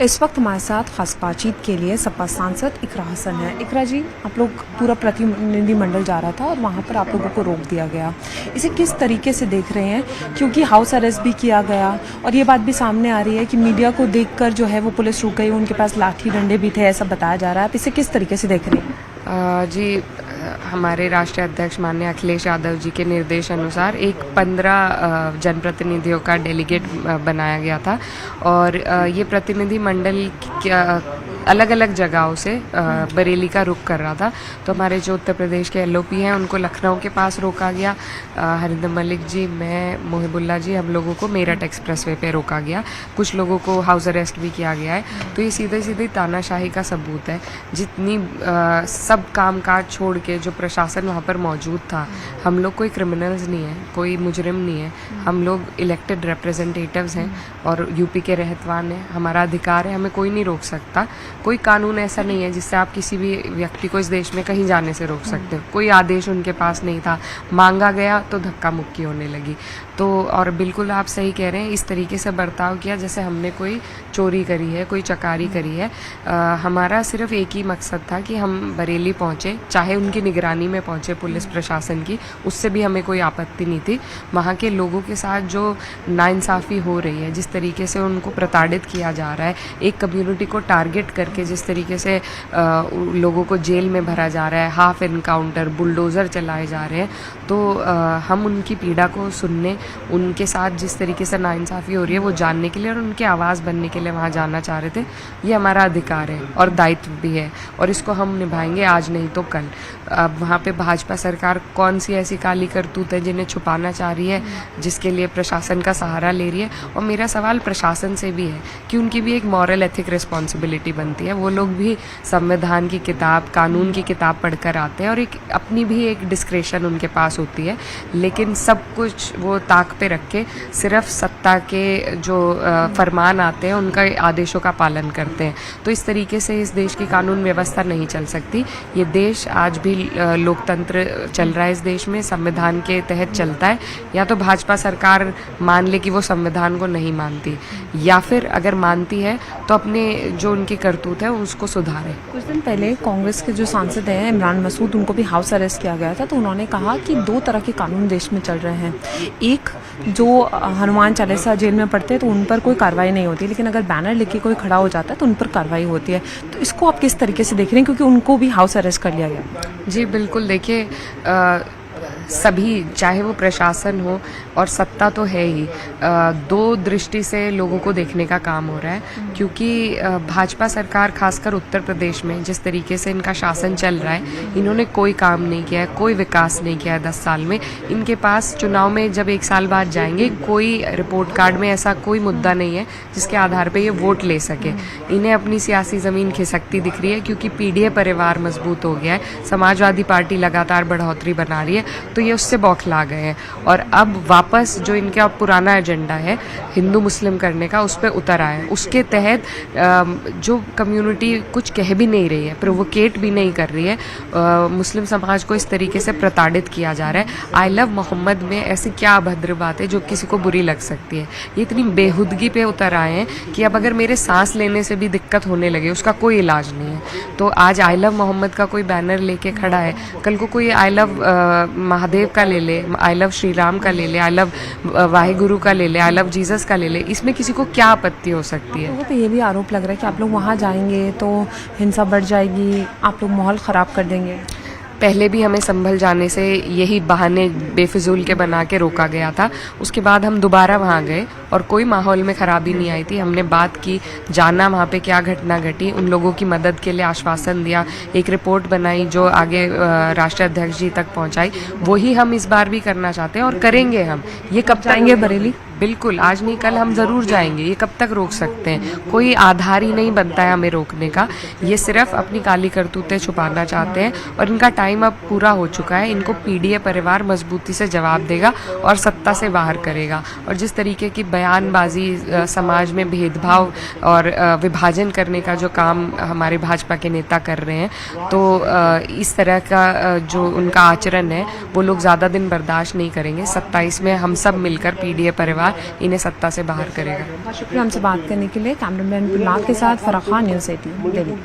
इस वक्त हमारे साथ खास बातचीत के लिए सपा सांसद इकरा हसन है। इकरा जी, आप लोग पूरा प्रतिनिधिमंडल जा रहा था और वहाँ पर आप लोगों को रोक दिया गया, इसे किस तरीके से देख रहे हैं? क्योंकि हाउस अरेस्ट भी किया गया और ये बात भी सामने आ रही है कि मीडिया को देखकर जो है वो पुलिस रुक गई, उनके पास लाठी डंडे भी थे, ऐसा बताया जा रहा है। आप इसे किस तरीके से देख रहे हैं? जी, हमारे राष्ट्रीय अध्यक्ष माननीय अखिलेश यादव जी के निर्देश अनुसार एक 15 जनप्रतिनिधियों का डेलीगेट बनाया गया था और ये प्रतिनिधि मंडल अलग अलग जगहों से बरेली का रुख कर रहा था। तो हमारे जो उत्तर प्रदेश के एलओपी हैं उनको लखनऊ के पास रोका गया। हरिंदर मलिक जी, मैं, मोहिबुल्ला जी, हम लोगों को मेरठ एक्सप्रेसवे पे रोका गया। कुछ लोगों को हाउस अरेस्ट भी किया गया है। तो ये सीधे सीधे तानाशाही का सबूत है। जितनी सब कामकाज छोड़ के जो प्रशासन वहाँ पर मौजूद था, हम लोग कोई क्रिमिनल्स नहीं है, कोई मुजरिम नहीं है, हम लोग इलेक्टेड रिप्रेजेंटेटिव्स हैं और यूपी के रहतवान हैं। हमारा अधिकार है, हमें कोई नहीं रोक सकता। कोई कानून ऐसा नहीं है जिससे आप किसी भी व्यक्ति को इस देश में कहीं जाने से रोक सकते हो। कोई आदेश उनके पास नहीं था, मांगा गया तो धक्का मुक्की होने लगी। तो और बिल्कुल आप सही कह रहे हैं, इस तरीके से बर्ताव किया जैसे हमने कोई चोरी करी है, कोई चकारी करी है। हमारा सिर्फ एक ही मकसद था कि हम बरेली पहुंचे, चाहे उनकी निगरानी में पहुंचे पुलिस प्रशासन की, उससे भी हमें कोई आपत्ति नहीं थी। वहाँ के लोगों के साथ जो नाइंसाफ़ी हो रही है, जिस तरीके से उनको प्रताड़ित किया जा रहा है, एक कम्युनिटी को टारगेट करके जिस तरीके से लोगों को जेल में भरा जा रहा है, हाफ एनकाउंटर, बुलडोज़र चलाए जा रहे हैं, तो हम उनकी पीड़ा को सुनने, उनके साथ जिस तरीके से नाइंसाफ़ी हो रही है वो जानने के लिए और उनकी आवाज़ बनने के लिए वहाँ जाना चाह रहे थे। ये हमारा अधिकार है और दायित्व भी है और इसको हम निभाएंगे, आज नहीं तो कल। अब वहाँ पे भाजपा सरकार कौन सी ऐसी काली करतूत है जिन्हें छुपाना चाह रही है, जिसके लिए प्रशासन का सहारा ले रही है। और मेरा सवाल प्रशासन से भी है कि उनकी भी एक मॉरल एथिक रिस्पॉन्सिबिलिटी बनती है। वो लोग भी संविधान की किताब, कानून की किताब पढ़कर आते हैं और एक अपनी भी एक डिस्क्रेशन उनके पास होती है, लेकिन सब कुछ वो ताक पे रख के सिर्फ सत्ता के जो फरमान आते हैं उनका आदेशों का पालन करते हैं। तो इस तरीके से इस देश की कानून व्यवस्था नहीं चल सकती। ये देश आज भी लोकतंत्र चल रहा है, इस देश में संविधान के तहत चलता है। या तो भाजपा सरकार मान ले कि वो संविधान को नहीं मानती, या फिर अगर मानती है तो अपने जो उनकी करतूत है उसको सुधारे। कुछ दिन पहले कांग्रेस के जो सांसद हैं इमरान मसूद, उनको भी हाउस अरेस्ट किया गया था। तो उन्होंने कहा कि दो तरह के कानून देश में चल रहे हैं। एक, जो हनुमान चालीसा जेल में पढ़ते हैं तो उन पर कोई कार्रवाई नहीं होती, लेकिन अगर बैनर लेके कोई खड़ा हो जाता है तो उन पर कार्रवाई होती है। तो इसको आप किस तरीके से देख रहे हैं, क्योंकि उनको भी हाउस अरेस्ट कर लिया गया? जी बिल्कुल, देखिए, सभी, चाहे वो प्रशासन हो और सत्ता तो है ही, दो दृष्टि से लोगों को देखने का काम हो रहा है। क्योंकि भाजपा सरकार, खासकर उत्तर प्रदेश में जिस तरीके से इनका शासन चल रहा है, इन्होंने कोई काम नहीं किया है, कोई विकास नहीं किया है 10 साल में। इनके पास चुनाव में जब 1 साल बाद जाएंगे, कोई रिपोर्ट कार्ड में ऐसा कोई मुद्दा नहीं है जिसके आधार पर ये वोट ले सके। इन्हें अपनी सियासी ज़मीन खिसकती दिख रही है, क्योंकि पीडीए परिवार मजबूत हो गया है, समाजवादी पार्टी लगातार बढ़ोतरी बना रही है, तो ये उससे बौखला गए हैं। और अब वापस जो इनका पुराना एजेंडा है हिंदू मुस्लिम करने का, उस पर उतर आए। उसके तहत जो कम्युनिटी कुछ कह भी नहीं रही है, प्रोवोकेट भी नहीं कर रही है, मुस्लिम समाज को इस तरीके से प्रताड़ित किया जा रहा है। आई लव मोहम्मद में ऐसी क्या अभद्र बात है जो किसी को बुरी लग सकती है? ये इतनी बेहुदगी पे उतर आए हैं कि अब अगर मेरे सांस लेने से भी दिक्कत होने लगे, उसका कोई इलाज नहीं है। तो आज आई लव मोहम्मद का कोई बैनर लेके खड़ा है, कल को कोई आई लव महादेव का ले ले, आई लव श्री राम का ले ले, आई लव वाहिगुरु का ले ले, आई लव जीसस का ले ले। इसमें किसी को क्या आपत्ति हो सकती है? लोगों पे ये भी आरोप लग रहा है कि आप लोग वहाँ जाएंगे तो हिंसा बढ़ जाएगी, आप लोग माहौल ख़राब कर देंगे। पहले भी हमें संभल जाने से यही बहाने बेफिजूल के बना के रोका गया था। उसके बाद हम दोबारा वहाँ गए और कोई माहौल में खराबी नहीं आई थी। हमने बात की, जाना वहाँ पे क्या घटना घटी, उन लोगों की मदद के लिए आश्वासन दिया, एक रिपोर्ट बनाई जो आगे राष्ट्रीय अध्यक्ष जी तक पहुँचाई। वही हम इस बार भी करना चाहते हैं और करेंगे हम। ये कब जाएंगे बरेली? बिल्कुल, आज नहीं कल हम ज़रूर जाएंगे। ये कब तक रोक सकते हैं? कोई आधार ही नहीं बनता है हमें रोकने का। ये सिर्फ अपनी काली करतूतें छुपाना चाहते हैं और इनका टाइम अब पूरा हो चुका है। इनको पीडीए परिवार मजबूती से जवाब देगा और सत्ता से बाहर करेगा। और जिस तरीके की बयानबाजी, समाज में भेदभाव और विभाजन करने का जो काम हमारे भाजपा के नेता कर रहे हैं, तो इस तरह का जो उनका आचरण है वो लोग ज़्यादा दिन बर्दाश्त नहीं करेंगे। 27 में हम सब मिलकर पीडीए परिवार परिवार इन्हें सत्ता से बाहर करेगा। बहुत शुक्रिया हमसे बात करने के लिए। कैमरामैन पुलाक के साथ फराह खान, न्यूज़ 18 दिल्ली।